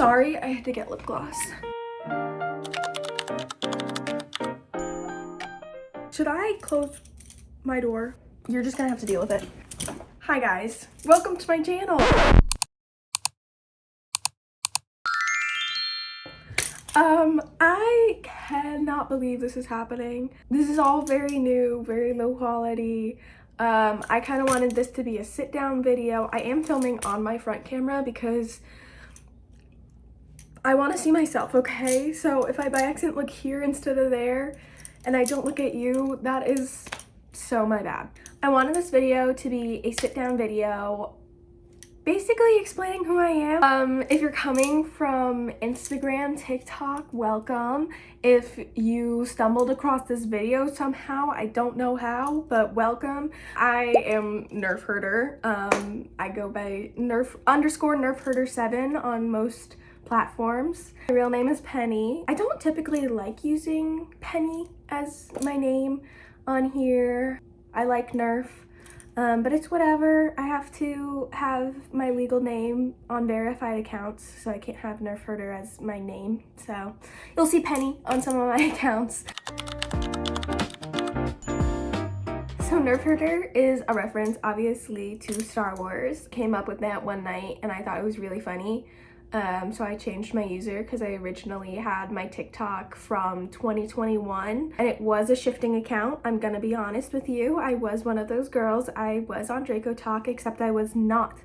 Sorry, I had to get lip gloss. Should I close my door? You're just gonna have to deal with it. Hi guys, welcome to my channel. I cannot believe this is happening. This is all very new, very low quality. I kind of wanted this to be a sit down video. I am filming on my front camera because I want to see myself, okay? So if I by accident look here instead of there and I don't look at you, that is so my bad. I wanted this video to be a sit down video basically explaining who I am. If you're coming from Instagram, TikTok, welcome. If you stumbled across this video somehow, I don't know how, but welcome. I am nerfherder. I go by _nerfherder7 on most platforms. My real name is Penny. I don't typically like using Penny as my name on here. I like Nerf. But it's whatever. I have to have my legal name on verified accounts, so I can't have nerfherder as my name. So you'll see Penny on some of my accounts. So nerfherder is a reference, obviously, to Star Wars. Came up with that one night, and I thought it was really funny. So I changed my user because I originally had my TikTok from 2021 and it was a shifting account. I'm gonna be honest with you. I was one of those girls. I was on Draco Talk, except I was not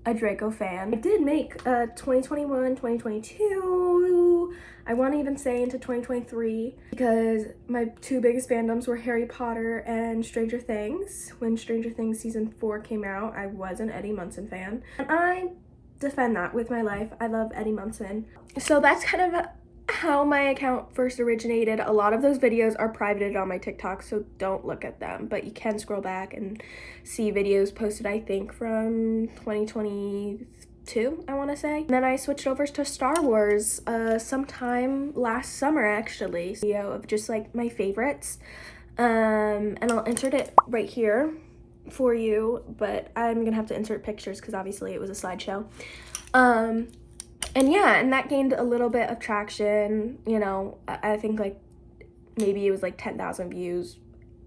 a Draco fan. I did make 2021, 2022, I want to even say into 2023, because my two biggest fandoms were Harry Potter and Stranger Things. When Stranger Things season 4 came out, I was an Eddie Munson fan. And I defend that with my life. I love Eddie Munson. So that's kind of how my account first originated. A lot of those videos are privated on my TikTok, so don't look at them, but you can scroll back and see videos posted, I think, from 2022, I want to say. And then I switched over to Star Wars sometime last summer, actually. Video of just like my favorites, and I'll insert it right here for you, but I'm gonna have to insert pictures because obviously it was a slideshow. And yeah, and that gained a little bit of traction, you know. I think like maybe it was like 10,000 views,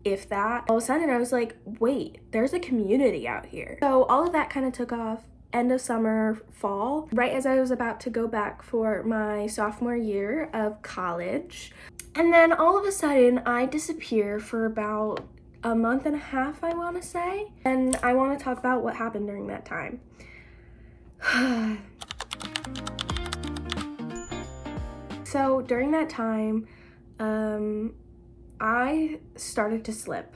if that. All of a sudden I was like, wait, there's a community out here. So all of that kind of took off end of summer, fall, right as I was about to go back for my sophomore year of college. And then all of a sudden I disappear for about a month and a half, I want to say, and I want to talk about what happened during that time. So during that time, I started to slip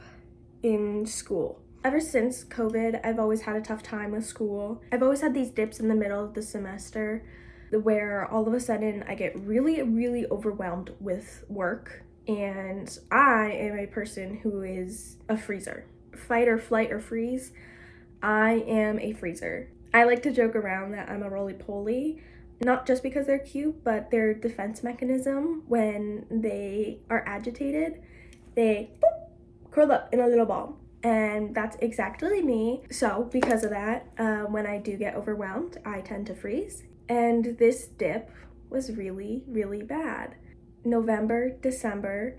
in school. Ever since COVID, I've always had a tough time with school. I've always had these dips in the middle of the semester where all of a sudden I get really, really overwhelmed with work. And I am a person who is a freezer. Fight or flight or freeze, I am a freezer. I like to joke around that I'm a roly-poly, not just because they're cute, but their defense mechanism when they are agitated, they boop, curl up in a little ball. And that's exactly me. So because of that, when I do get overwhelmed, I tend to freeze. And this dip was really, really bad. November, December,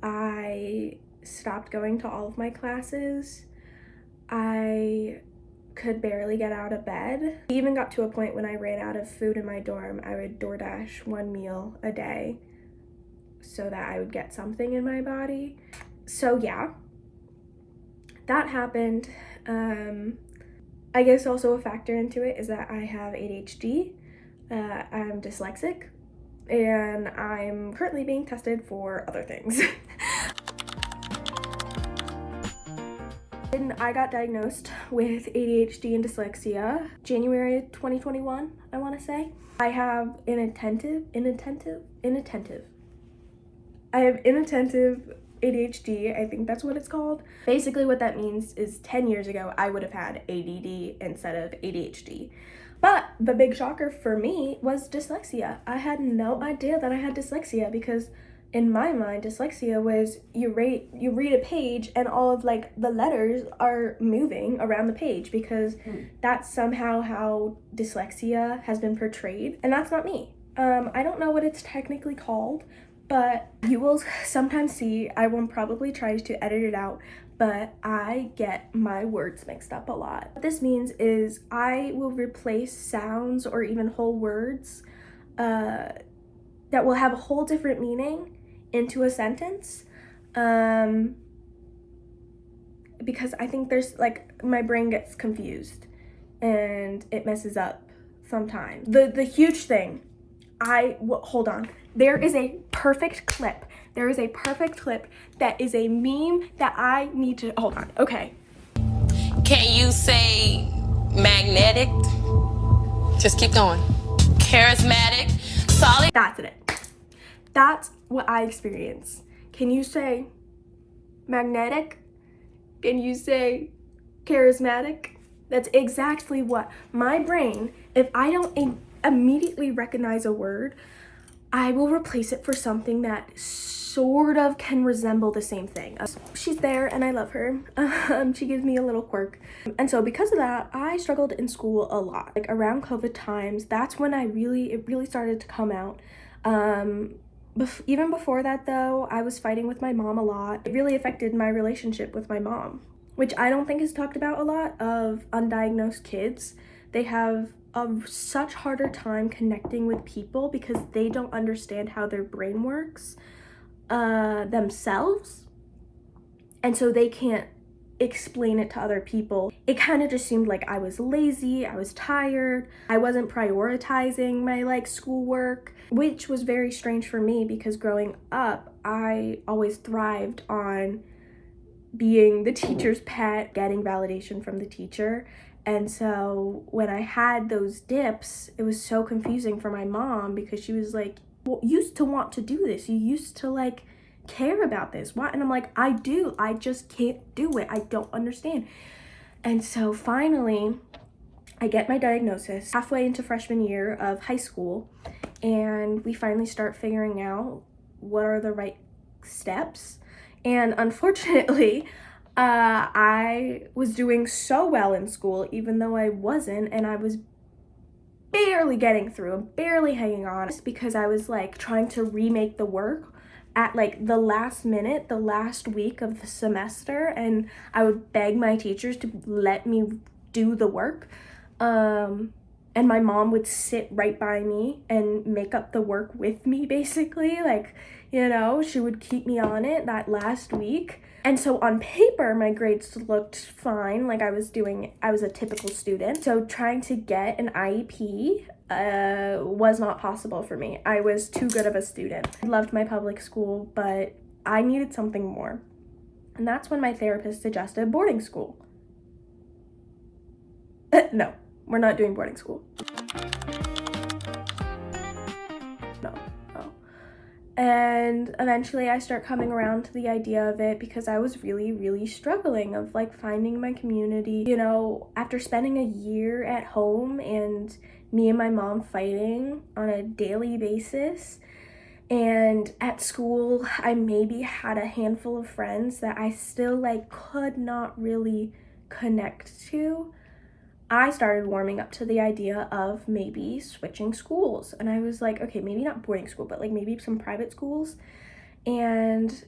I stopped going to all of my classes. I could barely get out of bed. It even got to a point when I ran out of food in my dorm, I would DoorDash one meal a day so that I would get something in my body. So yeah, that happened. I guess also a factor into it is that I have ADHD. I'm dyslexic. And I'm currently being tested for other things. And I got diagnosed with ADHD and dyslexia January 2021, I want to say. I have inattentive ADHD, I think that's what it's called. Basically what that means is 10 years ago, I would have had ADD instead of ADHD. But the big shocker for me was dyslexia. I had no idea that I had dyslexia because in my mind, dyslexia was you read a page and all of like the letters are moving around the page, because that's somehow how dyslexia has been portrayed, and that's not me. I don't know what it's technically called, but you will sometimes see, I will probably try to edit it out, but I get my words mixed up a lot. What this means is I will replace sounds or even whole words that will have a whole different meaning into a sentence, because I think there's like, my brain gets confused and it messes up sometimes. The huge thing, hold on, there is a perfect clip that is a meme that I need to, hold on, okay. Can you say magnetic? Just keep going. Charismatic, solid. That's it. That's what I experience. Can you say magnetic? Can you say charismatic? That's exactly what my brain, if I don't immediately recognize a word, I will replace it for something that sort of can resemble the same thing. She's there and I love her. She gives me a little quirk. And so because of that, I struggled in school a lot. Like around COVID times, that's when it really started to come out. Even before that though, I was fighting with my mom a lot. It really affected my relationship with my mom, which I don't think is talked about a lot, of undiagnosed kids. They have such harder time connecting with people because they don't understand how their brain works themselves, and so they can't explain it to other people. It kind of just seemed like I was lazy, I was tired, I wasn't prioritizing my like schoolwork, which was very strange for me because growing up I always thrived on being the teacher's pet, getting validation from the teacher. And so when I had those dips, it was so confusing for my mom because she was like, well, you used to want to do this, you used to like care about this, why? And I'm like, I do, I just can't do it, I don't understand. And so finally I get my diagnosis halfway into freshman year of high school, and we finally start figuring out what are the right steps. And unfortunately, I was doing so well in school, even though I wasn't, and I was barely getting through, barely hanging on, just because I was like trying to remake the work at like the last minute, the last week of the semester, and I would beg my teachers to let me do the work. And my mom would sit right by me and make up the work with me, basically. Like, you know, she would keep me on it that last week. And so on paper, my grades looked fine. Like I was a typical student. So trying to get an IEP was not possible for me. I was too good of a student. I loved my public school, but I needed something more. And that's when my therapist suggested boarding school. No, we're not doing boarding school. No. And eventually I start coming around to the idea of it because I was really struggling of like finding my community. You know, after spending a year at home and me and my mom fighting on a daily basis, and at school I maybe had a handful of friends that I still like could not really connect to, I started warming up to the idea of maybe switching schools. And I was like, okay, maybe not boarding school, but like maybe some private schools. And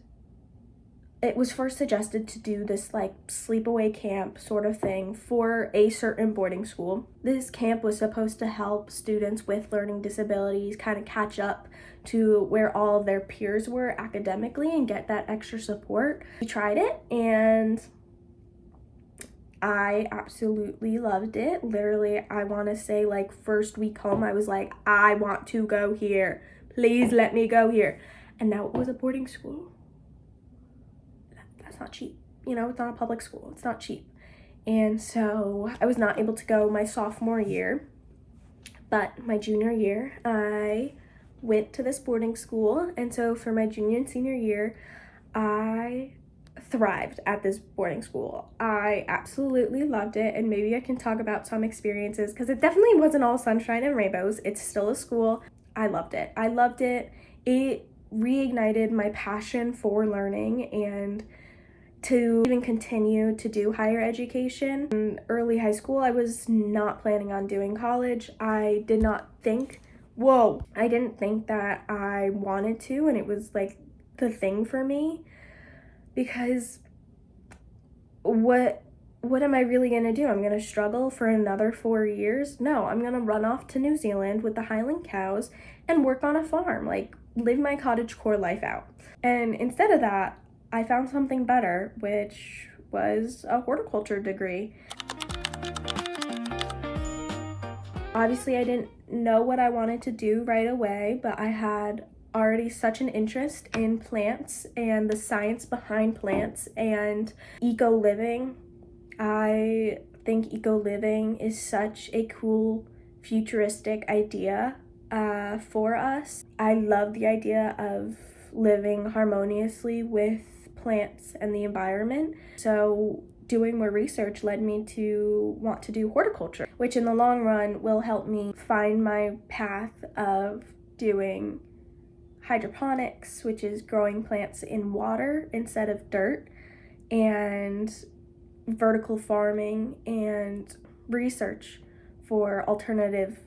it was first suggested to do this like sleepaway camp sort of thing for a certain boarding school. This camp was supposed to help students with learning disabilities kind of catch up to where all of their peers were academically and get that extra support. We tried it and I absolutely loved it. Literally, I want to say like first week home, I was like, I want to go here. Please let me go here. And now it was a boarding school. That's not cheap. You know, it's not a public school. It's not cheap. And so I was not able to go my sophomore year. But my junior year, I went to this boarding school. And so for my junior and senior year, I thrived at this boarding school. I absolutely loved it, and maybe I can talk about some experiences because it definitely wasn't all sunshine and rainbows. It's still a school. I loved it. It reignited my passion for learning and to even continue to do higher education. In early high school, I was not planning on doing college. I didn't think that I wanted to, and it was like the thing for me, because what am I really gonna do? I'm gonna struggle for another 4 years? No, I'm gonna run off to New Zealand with the Highland cows and work on a farm, like live my cottagecore life out. And instead of that, I found something better, which was a horticulture degree. Obviously, I didn't know what I wanted to do right away, but I had already such an interest in plants and the science behind plants and eco-living. I think eco-living is such a cool, futuristic idea for us. I love the idea of living harmoniously with plants and the environment. So doing more research led me to want to do horticulture, which in the long run will help me find my path of doing hydroponics, which is growing plants in water instead of dirt, and vertical farming and research for alternative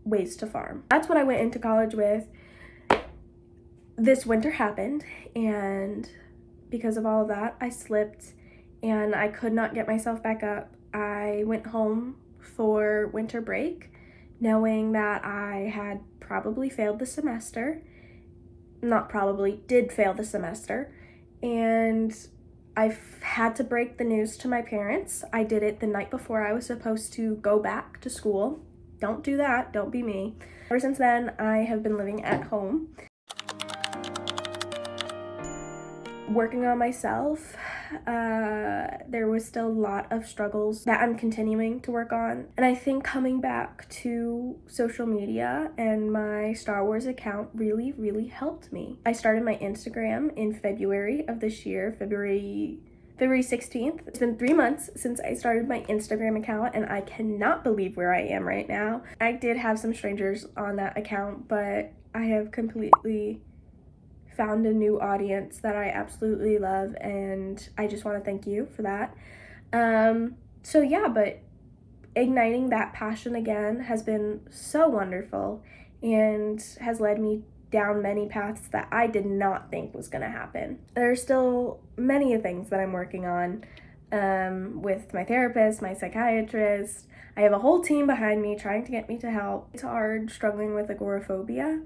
ways to farm. That's what I went into college with. This winter happened, and because of all of that, I slipped and I could not get myself back up. I went home for winter break knowing that I had probably failed the semester. Not probably, did fail the semester. And I had to break the news to my parents. I did it the night before I was supposed to go back to school. Don't do that, don't be me. Ever since then, I have been living at home, working on myself. There was still a lot of struggles that I'm continuing to work on. And I think coming back to social media and my Star Wars account really, really helped me. I started my Instagram in February of this year, February 16th. It's been 3 months since I started my Instagram account, and I cannot believe where I am right now. I did have some strangers on that account, but I have completely found a new audience that I absolutely love, and I just want to thank you for that. So yeah, but igniting that passion again has been so wonderful and has led me down many paths that I did not think was going to happen. There's still many things that I'm working on with my therapist, my psychiatrist. I have a whole team behind me trying to get me to help. It's hard struggling with agoraphobia.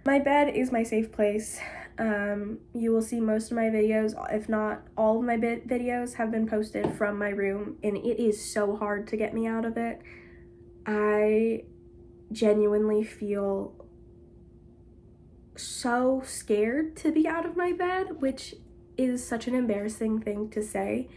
My bed is my safe place. You will see most of my videos, if not all of my videos, have been posted from my room, and it is so hard to get me out of it. I genuinely feel so scared to be out of my bed, which is such an embarrassing thing to say,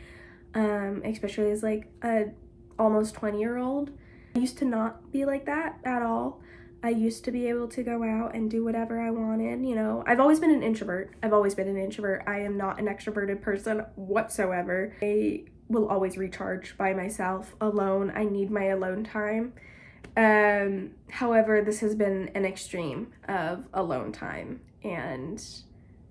especially as like a almost 20-year-old. I used to not be like that at all. I used to be able to go out and do whatever I wanted, you know. I've always been an introvert. I am not an extroverted person whatsoever. I will always recharge by myself alone. I need my alone time. However, this has been an extreme of alone time, and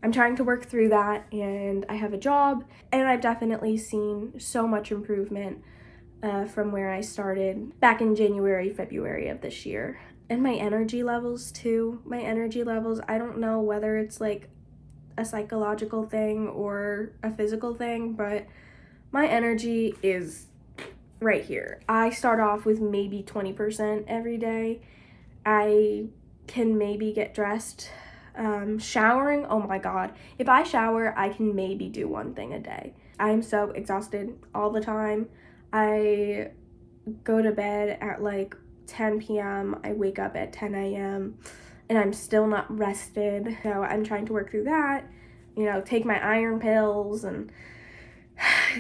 I'm trying to work through that, and I have a job, and I've definitely seen so much improvement from where I started back in January, February of this year. And my energy levels too. I don't know whether it's like a psychological thing or a physical thing, but my energy is right here. I start off with maybe 20% every day. I can maybe get dressed. Showering, oh my god. If I shower, I can maybe do one thing a day. I'm so exhausted all the time. I go to bed at like 10 p.m. I wake up at 10 a.m. and I'm still not rested. So I'm trying to work through that, you know, take my iron pills and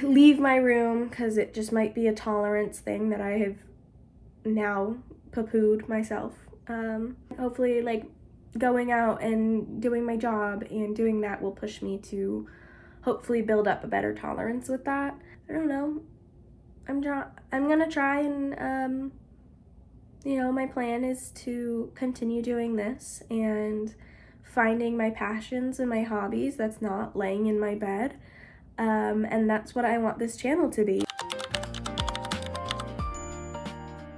leave my room, because it just might be a tolerance thing that I have now poo-pooed myself. Hopefully, like, going out and doing my job and doing that will push me to hopefully build up a better tolerance with that. I don't know. I'm gonna try and you know, my plan is to continue doing this and finding my passions and my hobbies that's not laying in my bed. And that's what I want this channel to be.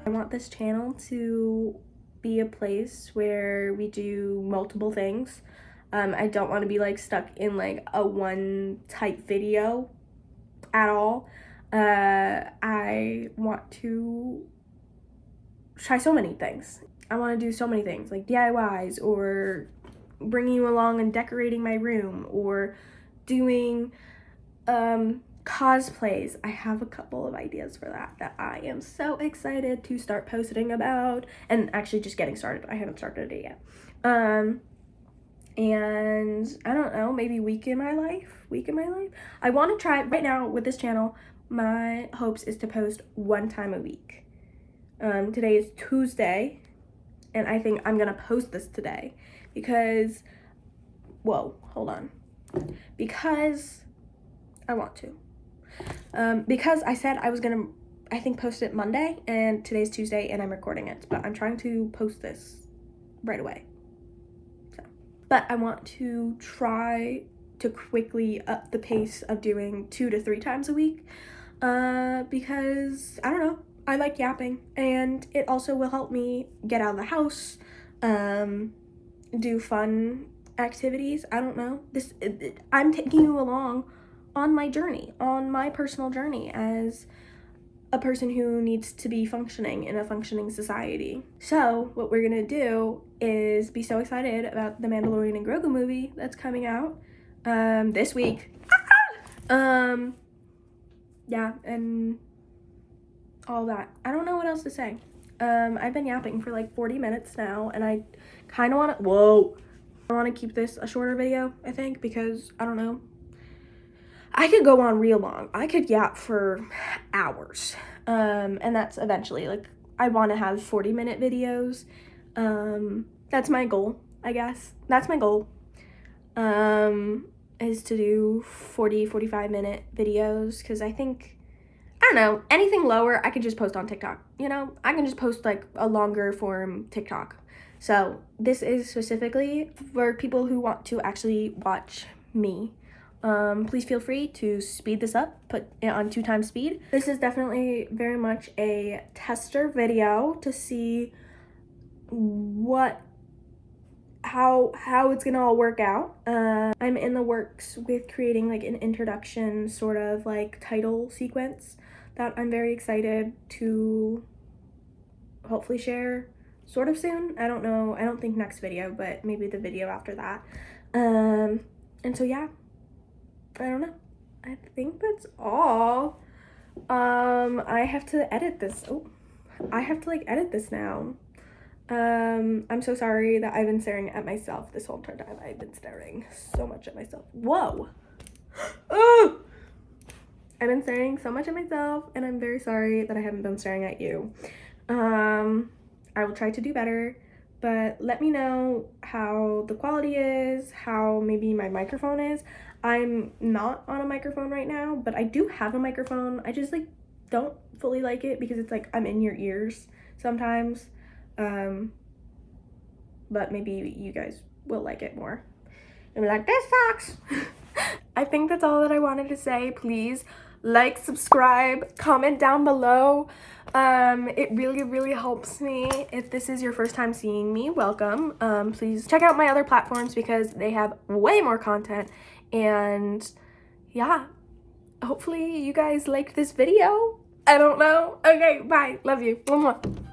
I want this channel to be a place where we do multiple things. I don't want to be like stuck in like a one type video at all. I want to try so many things. I want to do so many things like DIYs, or bringing you along and decorating my room, or doing cosplays. I have a couple of ideas for that I am so excited to start posting about, and actually just getting started. I haven't started it yet. And I don't know, maybe week in my life. I want to try right now with this channel. My hopes is to post one time a week. Today is Tuesday, and I think I'm gonna post this today because, whoa, hold on, because I want to. Because I said I was gonna, I think, post it Monday, and today's Tuesday and I'm recording it, but I'm trying to post this right away. So, but I want to try to quickly up the pace of doing 2 to 3 times a week, because I don't know, I like yapping, and it also will help me get out of the house, do fun activities. I don't know, I'm taking you along on my journey, on my personal journey as a person who needs to be functioning in a functioning society. So what we're gonna do is be so excited about the Mandalorian and Grogu movie that's coming out this week. Yeah, and all that. I don't know what else to say. I've been yapping for like 40 minutes now, and I kind of want to, I want to keep this a shorter video, I think, because I don't know, I could go on real long. I could yap for hours. And that's eventually, like, I want to have 40-minute videos. That's my goal, I guess. That's my goal. Is to do 45-minute videos, because I think, I don't know, anything lower I could just post on TikTok, you know? I can just post like a longer form TikTok. So this is specifically for people who want to actually watch me. Please feel free to speed this up, put it on 2 times speed. This is definitely very much a tester video to see how it's gonna all work out. I'm in the works with creating like an introduction sort of like title sequence that I'm very excited to hopefully share sort of soon. I don't know, I don't think next video, but maybe the video after that. And so yeah, I don't know, I think that's all. I have to edit this. I have to like edit this now. I'm so sorry that I've been staring at myself this whole time. I've been staring so much at myself. Whoa. Oh! I've been staring so much at myself, and I'm very sorry that I haven't been staring at you. I will try to do better, but let me know how the quality is, how maybe my microphone is. I'm not on a microphone right now, but I do have a microphone. I just like don't fully like it because it's like I'm in your ears sometimes. But maybe you guys will like it more and be like, this sucks. I think that's all that I wanted to say. Please like, subscribe, comment down below. It really helps me. If this is your first time seeing me, welcome. Please check out my other platforms because they have way more content. And yeah, hopefully you guys liked this video. I don't know. Okay, bye. Love you. Mwah.